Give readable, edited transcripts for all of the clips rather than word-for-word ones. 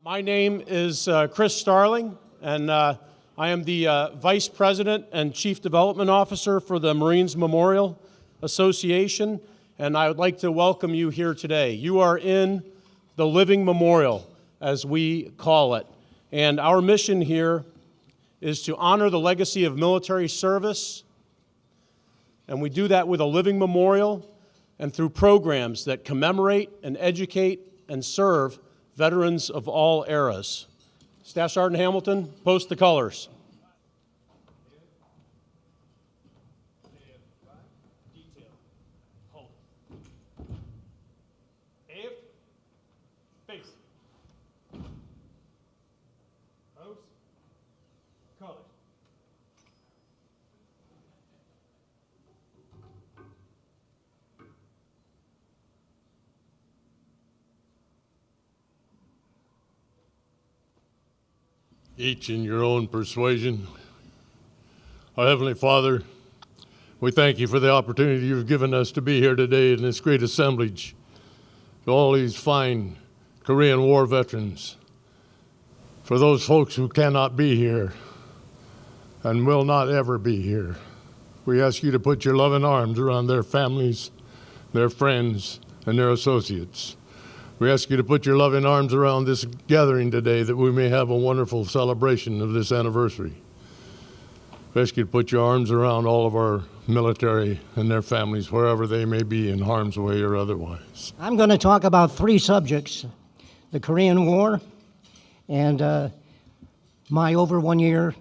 My name is Chris Starling, and I am the Vice President and Chief Development Officer for the Marines Memorial Association, and I would like to welcome you here today. You are in the Living Memorial, as we call it, and our mission here is to honor the legacy of military service, and we do that with a living memorial and through programs that commemorate and educate and serve veterans of all eras. Staff Sergeant Hamilton, post the colors. Each in your own persuasion. Our Heavenly Father, we thank you for the opportunity you've given us to be here today in this great assemblage to all these fine Korean War veterans, for those folks who cannot be here and will not ever be here. We ask you to put your loving arms around their families, their friends, and their associates. We ask you to put your loving arms around this gathering today that we may have a wonderful celebration of this anniversary. We ask you to put your arms around all of our military and their families, wherever they may be in harm's way or otherwise. I'm going to talk about three subjects: the Korean War, and my over 1 year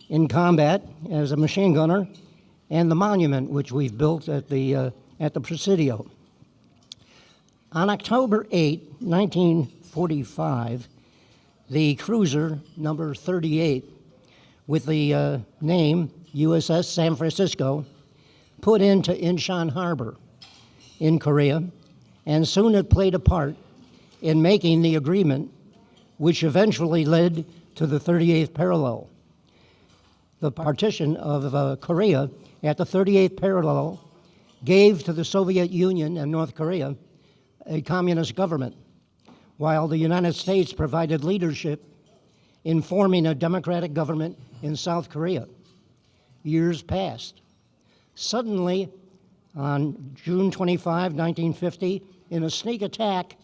in combat as a machine gunner, and the monument which we've built at the Presidio. On October 8, 1945, the cruiser number 38 with the name USS San Francisco put into Incheon Harbor in Korea, and soon it played a part in making the agreement which eventually led to the 38th parallel. The partition of Korea at the 38th parallel gave to the Soviet Union and North Korea a communist government, while the United States provided leadership in forming a democratic government in South Korea. Years passed. Suddenly, on June 25, 1950, in a sneak attack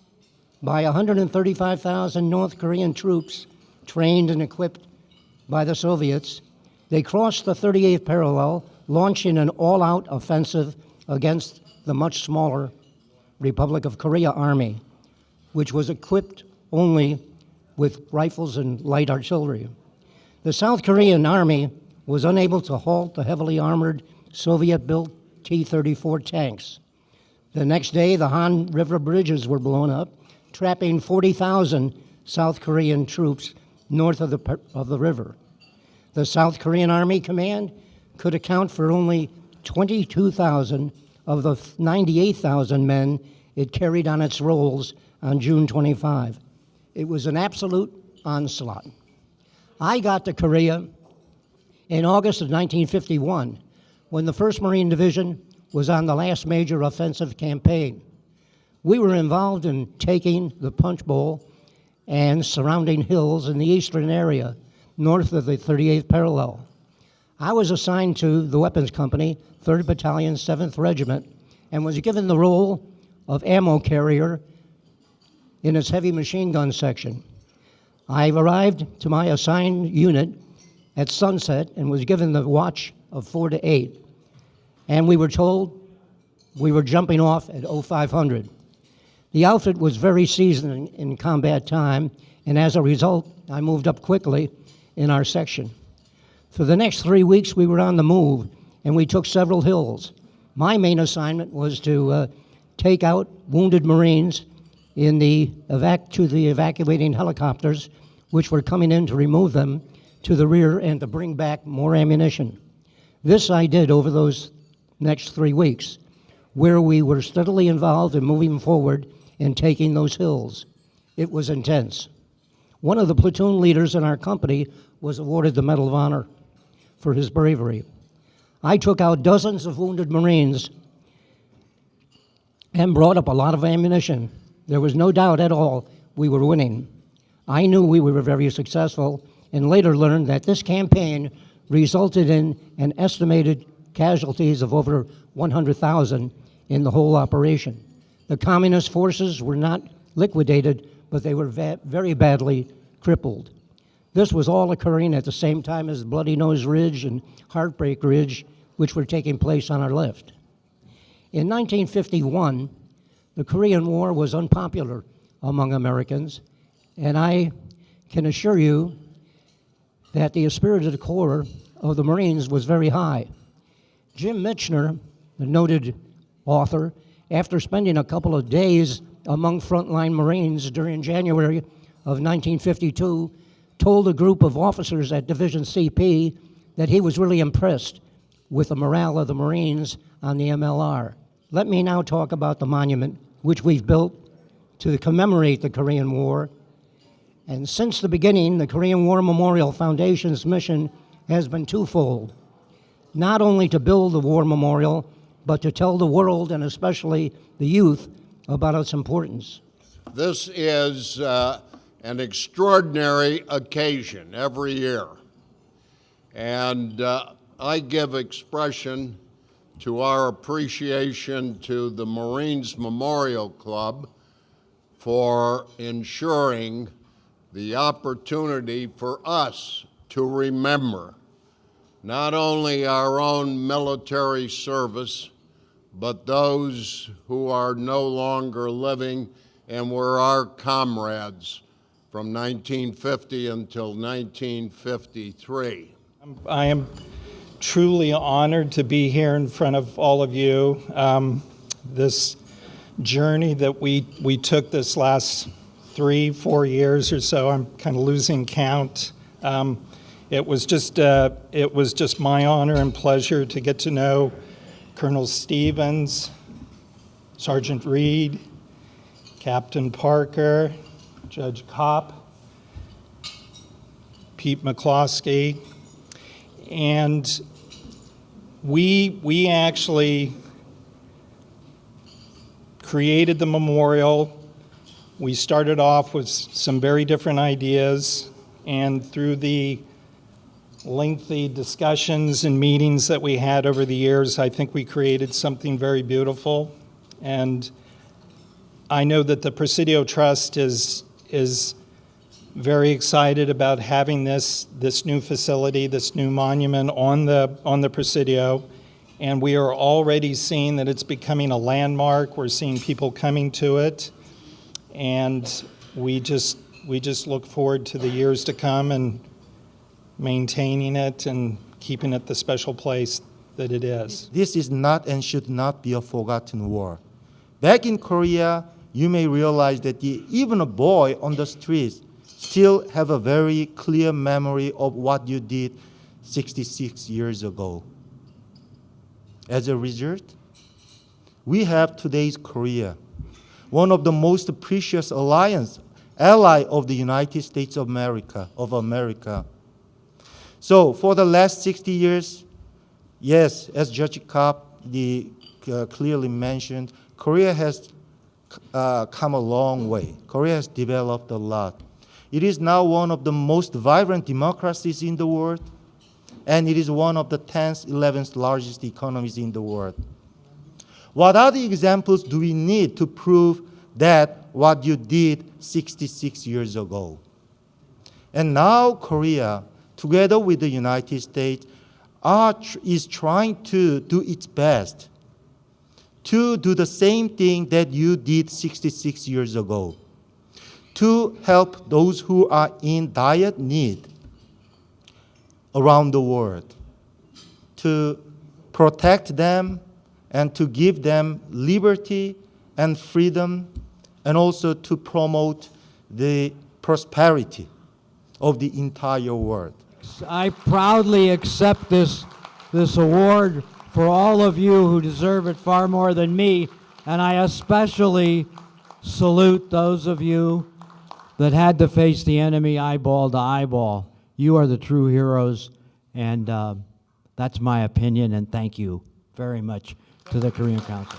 by 135,000 North Korean troops trained and equipped by the Soviets, they crossed the 38th parallel, launching an all-out offensive against the much smaller Republic of Korea Army, which was equipped only with rifles and light artillery. The South Korean Army was unable to halt the heavily armored Soviet-built T-34 tanks. The next day, the Han River bridges were blown up, trapping 40,000 South Korean troops north of the river. The South Korean Army Command could account for only 22,000 of the 98,000 men it carried on its rolls on June 25. It was an absolute onslaught. I got to Korea in August of 1951, when the 1st Marine Division was on the last major offensive campaign. We were involved in taking the Punch Bowl and surrounding hills in the eastern area, north of the 38th parallel. I was assigned to the Weapons Company, 3rd Battalion, 7th Regiment, and was given the role of ammo carrier in its heavy machine gun section. I arrived to my assigned unit at sunset and was given the watch of 4 to 8. And we were told we were jumping off at 0500. The outfit was very seasoned in combat time, and as a result, I moved up quickly in our section. For the next 3 weeks, we were on the move, and we took several hills. My main assignment was to take out wounded Marines to the evacuating helicopters, which were coming in to remove them to the rear and to bring back more ammunition. This I did over those next 3 weeks, where we were steadily involved in moving forward and taking those hills. It was intense. One of the platoon leaders in our company was awarded the Medal of Honor for his bravery. I took out dozens of wounded Marines and brought up a lot of ammunition. There was no doubt at all we were winning. I knew we were very successful and later learned that this campaign resulted in an estimated casualties of over 100,000 in the whole operation. The communist forces were not liquidated, but they were very badly crippled. This was all occurring at the same time as Bloody Nose Ridge and Heartbreak Ridge, which were taking place on our left. In 1951, the Korean War was unpopular among Americans, and I can assure you that the esprit de corps of the Marines was very high. Jim Michener, the noted author, after spending a couple of days among frontline Marines during January of 1952, told a group of officers at Division CP that he was really impressed with the morale of the Marines on the MLR. Let me now talk about the monument which we've built to commemorate the Korean War. And since the beginning, the Korean War Memorial Foundation's mission has been twofold. Not only to build the war memorial, but to tell the world, and especially the youth, about its importance. This is an extraordinary occasion every year. And I give expression to our appreciation to the Marines Memorial Club for ensuring the opportunity for us to remember not only our own military service, but those who are no longer living and were our comrades from 1950 until 1953. I am truly honored to be here in front of all of you. This journey that we took this last 3-4 years or so, I'm kind of losing count. It was just my honor and pleasure to get to know Colonel Stevens, Sergeant Reid, Captain Parker, Judge Kopp, Pete McCloskey, and we actually created the memorial. We started off with some very different ideas, and through the lengthy discussions and meetings that we had over the years, I think we created something very beautiful. And I know that the Presidio Trust is very excited about having this new facility, this new monument on the Presidio, and we are already seeing that it's becoming a landmark. We're seeing people coming to it, and we just look forward to the years to come and maintaining it and keeping it the special place that it is. This is not and should not be a forgotten war. Back in Korea, you may realize that even a boy on the streets still have a very clear memory of what you did 66 years ago. As a result, we have today's Korea, one of the most precious ally of the United States of America. So for the last 60 years, yes, as Judge Kopp clearly mentioned, Korea has come a long way. Korea has developed a lot. It is now one of the most vibrant democracies in the world, and it is one of the 10th, 11th largest economies in the world. What other examples do we need to prove that what you did 66 years ago? And now Korea, together with the United States, is trying to do its best to do the same thing that you did 66 years ago, to help those who are in dire need around the world, to protect them and to give them liberty and freedom, and also to promote the prosperity of the entire world. I proudly accept this award for all of you who deserve it far more than me, and I especially salute those of you that had to face the enemy eyeball to eyeball. You are the true heroes, and that's my opinion, and thank you very much to the Korean Council.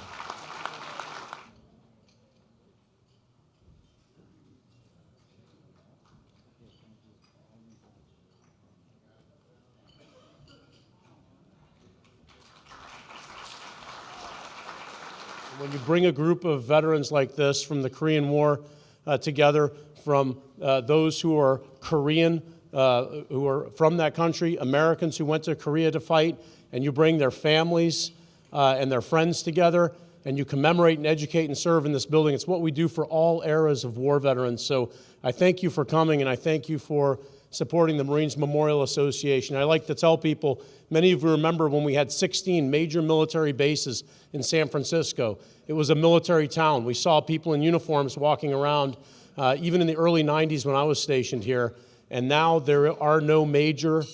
when you bring a group of veterans like this from the Korean War together, from those who are Korean, who are from that country, Americans who went to Korea to fight, and you bring their families and their friends together, and you commemorate and educate and serve in this building. It's what we do for all eras of war veterans. So I thank you for coming, and I thank you for supporting the Marines Memorial Association. I like to tell people, many of you remember when we had 16 major military bases in San Francisco. It was a military town. We saw people in uniforms walking around, even in the early 90s when I was stationed here. And now there are no major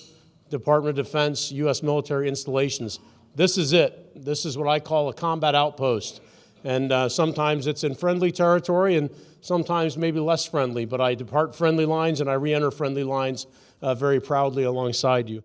Department of Defense, U.S. military installations. This is it. This is what I call a combat outpost. And sometimes it's in friendly territory and sometimes maybe less friendly, but I depart friendly lines and I re-enter friendly lines very proudly alongside you.